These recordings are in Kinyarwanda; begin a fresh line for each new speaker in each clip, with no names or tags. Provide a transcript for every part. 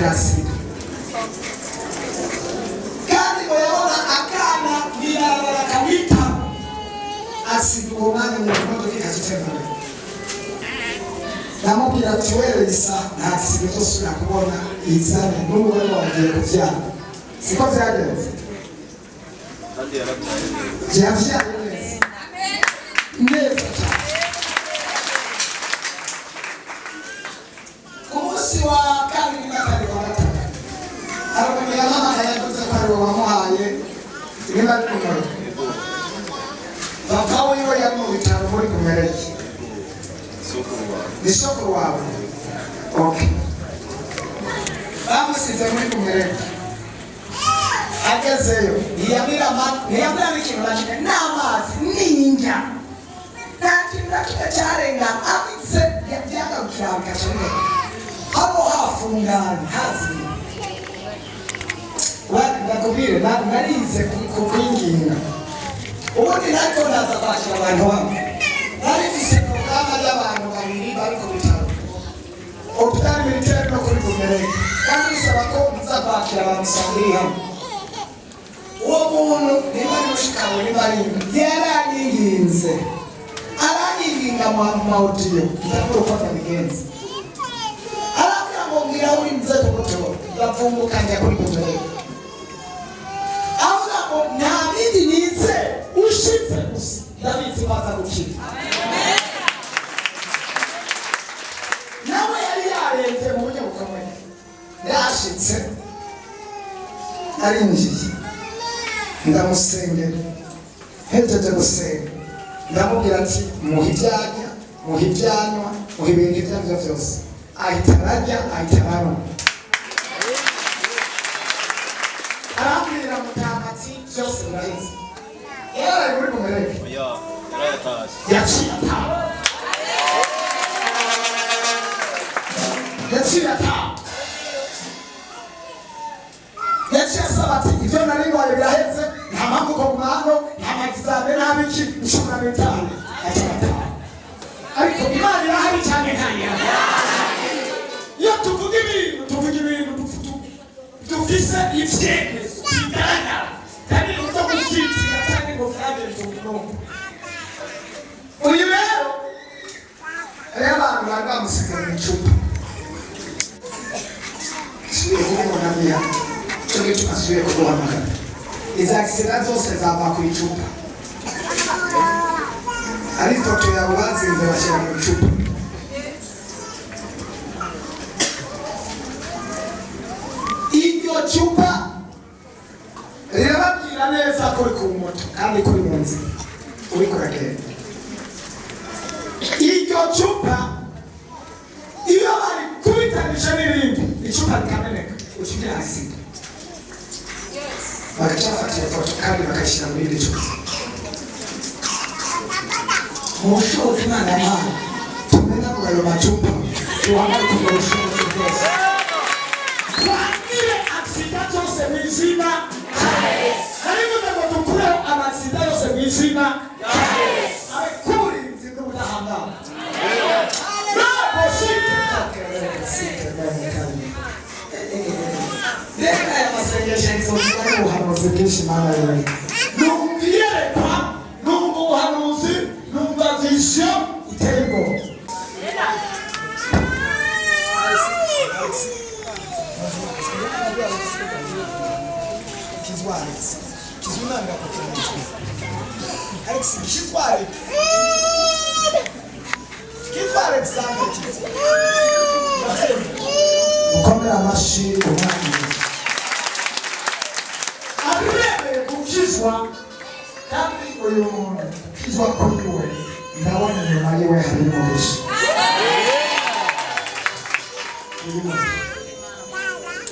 birasira kandi bayabona akana birabara kabita asiga uwo mwanya mu imodoka ikazitembera namubwira ati wewe isa nta sigo tosubira kubona izane n'umugore wagiye kubyara siko byagenze
kandi yarabyaye
neza neza ku munsi wa kabiri na kabiri wa gatatu arabonye amahanga yavuze ko ari wamuhaye niba ari kumwe papa wiwe yari mu bitaro muri Kumereke ni sokuru wawe okay bamusize muri Kumereke agezeyo ntiyabira n'ikintu na kimwe n'amazi n'injya nta kintu na kimwe cyarenga abitse yabyagabukira bigacamo hano hafunganye hazi ndakubwire narize kukwinginga ubundi nariko ndaza kwakira abantu bamwe narifise porogaramu y'abantu babiri bari ku bitaro hopitali militaire no kuri Kumereke kandi bisaba ko muza kwakira abantu sangiri hamwe uwo muntu niba nushikawe niba yaranyinginze aranyinginga mu maudio ndakora uko ndabigenza arambwira ngo ngira urinze kugutora ndapfunguka njya kuri Kumereke avuga ngo nta bindi nize ushitse gusa ndabitse baza gukira nawe yari yarenze mu buryo bukomeye yashitse arinjiye ndamusengera hejeje gusenga ndamubwira ati muhe ibyanya muhe ibyanywa muhe ibintu ibyo aribyo byose ahita ararya ahita aranywa arambwira mutamati byose biraheze yari ari muri Kumereke yaciye ataha yaciye asaba ati ibyo nari ndwaye biraheze nta mpamvu ko kumano nta magizame nta biki nshobora n'itaha yaciye ataha ariko Imana irahari cyane kandi iyo tuvuga ibintu dufise ibyemezo bigaragara kandi n'uburyo gushyigikira cyane ngo byagenze ubukungu uyu rero hariho abantu bari bamusigaye mu icupa asubiye kubibona biya cyo gituma asubiye kuguhamagara izi agisida zose zava ku icupa ari ifoto yawe bazinze bashyira mu icupa iryo cupa rirababwira neza ko uri ku moto kandi kuri mu nzira uri kuragenda iryo cupa iyo bari kubitanisha n'irindi icupa rikameneka ukigira hasi bagacafatira ifoto kandi bakayishyira muri iri cupa mu bushobozi Imana yahaye tumena muri ayo macupa tuhamare kugira ubushobozi bwose twangire agisida zose mu izina harimo ngo dukureho amasida yose mu izina abekurinzi n'ubudahangarwa reka aya masengesho nzovuga n'ubuhanuzi bwinshi Imana yawe numva iyerekwa numva ubuhanuzi numva visiyo iteye ubwoba kizunanga kukimutu Alex kizware example ukomera amashi umwami arebe kukizwa kandi uyu muntu kizwa kuri we ndabona nyuma yiwe hari umugisha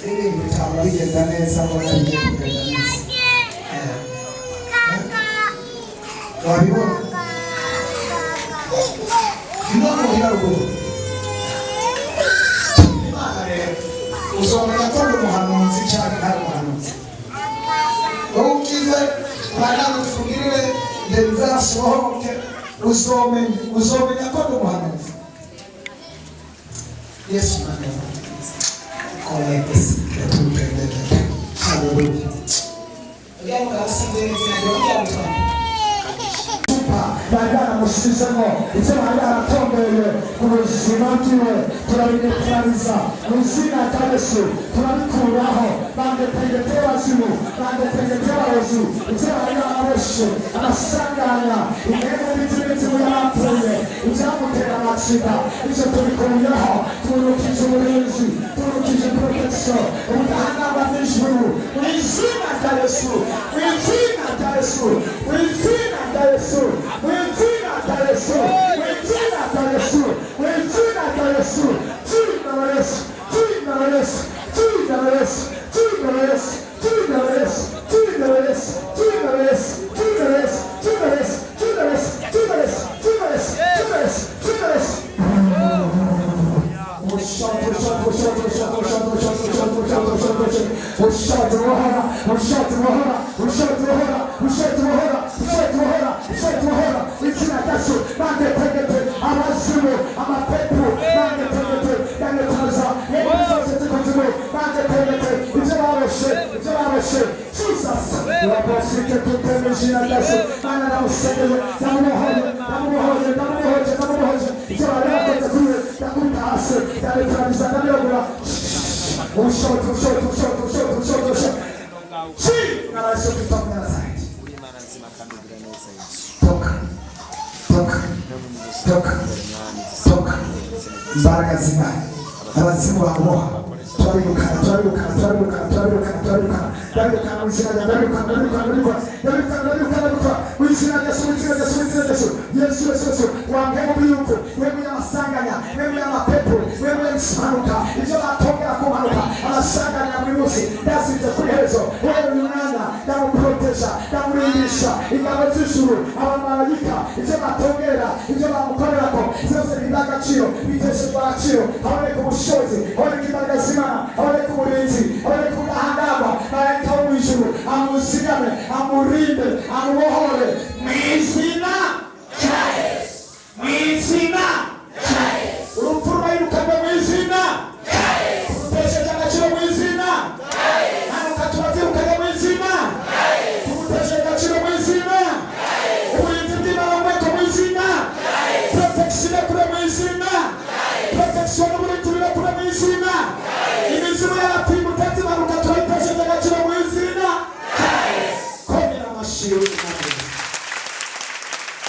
ibintu bitaba bigenda neza mbona bigiye kugenda neza wabibona no muhira ruguru Imana rero uzomenya ko ndi umuhanuzi cyangwa ntari umuhanuzi wowe ukize uragana utufungirire nzasohoke uzomenya ko ndi umuhanuzi Yesu Imana kolegesi tumpendele haleluya ujya mugasinze izina ryo mutwana bagana musizemo icyo bari aratondeye ku buzima bwiwe turabinetraliza mu izina rya Yesu turabikuraho bandetengete bazimu bandetengete barozi icyo bari araboshe amasanganya intego n'imitima y'abapfuye ibyamutera amasida icyo tubikuyeho turukije uburinzi turukije protection ubudahangarwa bw'ijuru mu izina rya Yesu mu izina rya Yesu mu izina rya Yesu Baraka zimani abazimu bamuha turabirukana Yesu wangemo biyuko wewe yamasanganya wewe yamapepo wewe msimanuka ibyo batongera kumanuka amasanganya mwibusi yasite kuri hezo wewe nyunana ndamuproteja ndamurimbisha ingabo z'ijuru abamarayika ibyo batongera ibyo bamukorerako byose bindagaciro biteshejwe agaciro haboneka ubushobozi haboneka imbaraga z'Imana haboneka uburinzi haboneka ubudahangarwa marayika wo mw'ijuru amuzigame amurinde amubohore mu izina